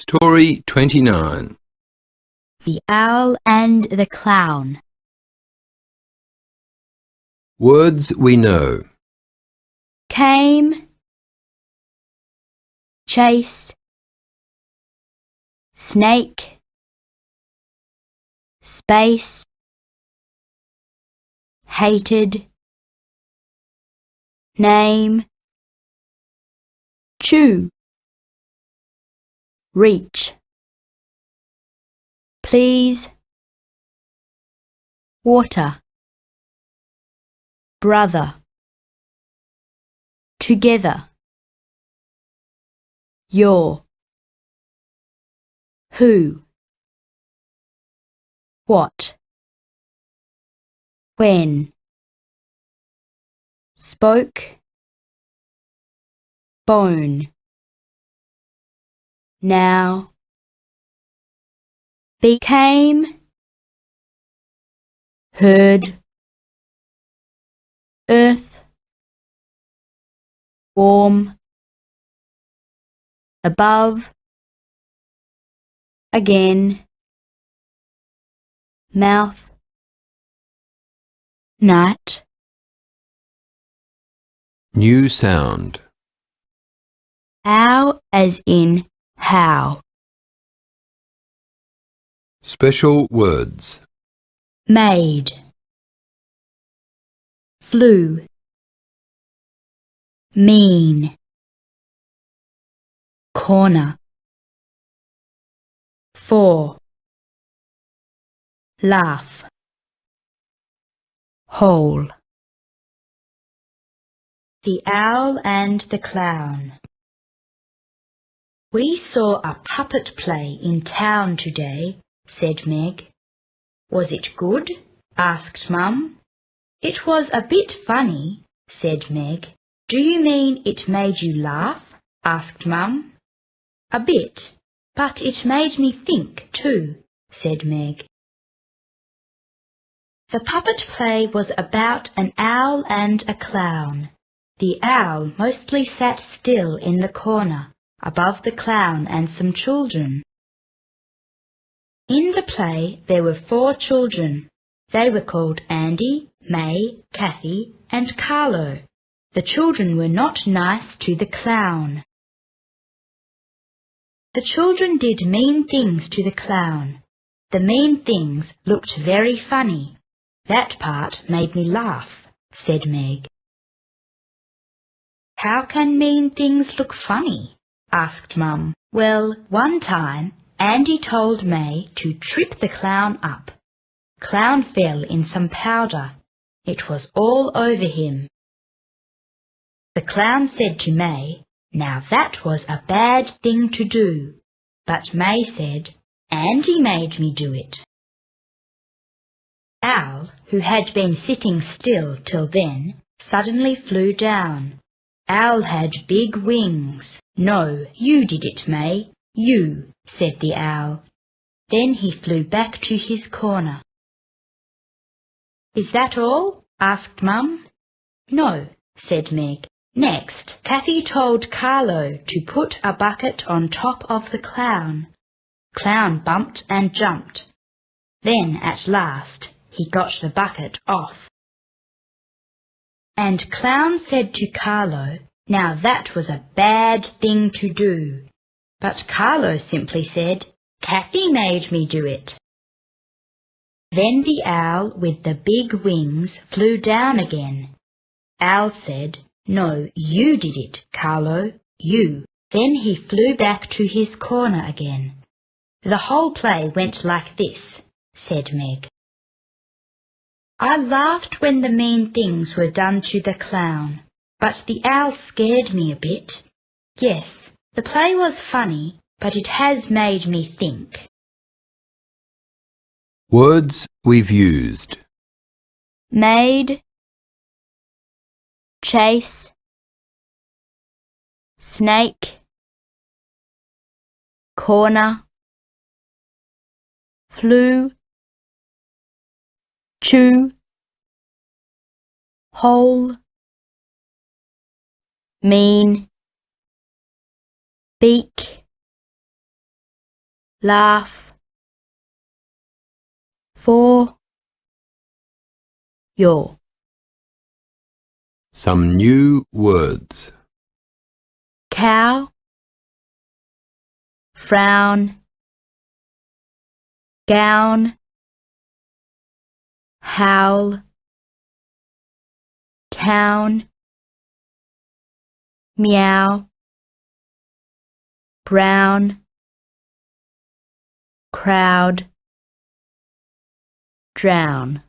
Story 29. The Owl and the Clown. Words we know. Came, chase, snake, space, hated, name, chew, reach, please, water, brother, together, your, who, what, when, spoke, bone, now, became, heard, earth, warm, above, again, mouth, night. New sound. How as in how. Special words. Made, flew, mean, corner, for, laugh, whole. The Owl and the Clown. "We saw a puppet play in town today," said Meg. "Was it good?" asked Mum. "It was a bit funny," said Meg. "Do you mean it made you laugh?" asked Mum. "A bit, but it made me think too," said Meg. The puppet play was about an owl and a clown. The owl mostly sat still in the corner, above the clown and some children. In the play there were 4 children. They were called Andy, May, Kathy, and Carlo. The children were not nice to the clown. The children did mean things to the clown. The mean things looked very funny. That part made me laugh, said Meg. "How can mean things look funny?" asked Mum. "Well, one time Andy told May to trip the clown up. Clown fell in some powder. It was all over him. The clown said to May, 'Now that was a bad thing to do.' But May said, 'Andy made me do it.'" Owl, who had been sitting still till then, suddenly flew down. Owl had big wings. "No, you did it, May, you," said the owl. Then he flew back to his corner. "Is that all?" asked Mum. "No," said Meg. "Next, Kathy told Carlo to put a bucket on top of the clown. Clown bumped and jumped. Then at last he got the bucket off. And Clown said to Carlo, 'Now that was a bad thing to do.' But Carlo simply said, 'Kathy made me do it.' Then the owl with the big wings flew down again. Owl said, 'No, you did it, Carlo, you.' Then he flew back to his corner again. The whole play went like this, said Meg. "I laughed when the mean things were done to the clown, but the owl scared me a bit. Yes, the play was funny, but it has made me think." Words we've used. Made, chase, snake, corner, flew, chew, whole, mean, beak, laugh. 4. Yaw. Some new words. Cow, frown, gown, howl, town, meow, brown, crowd, drown.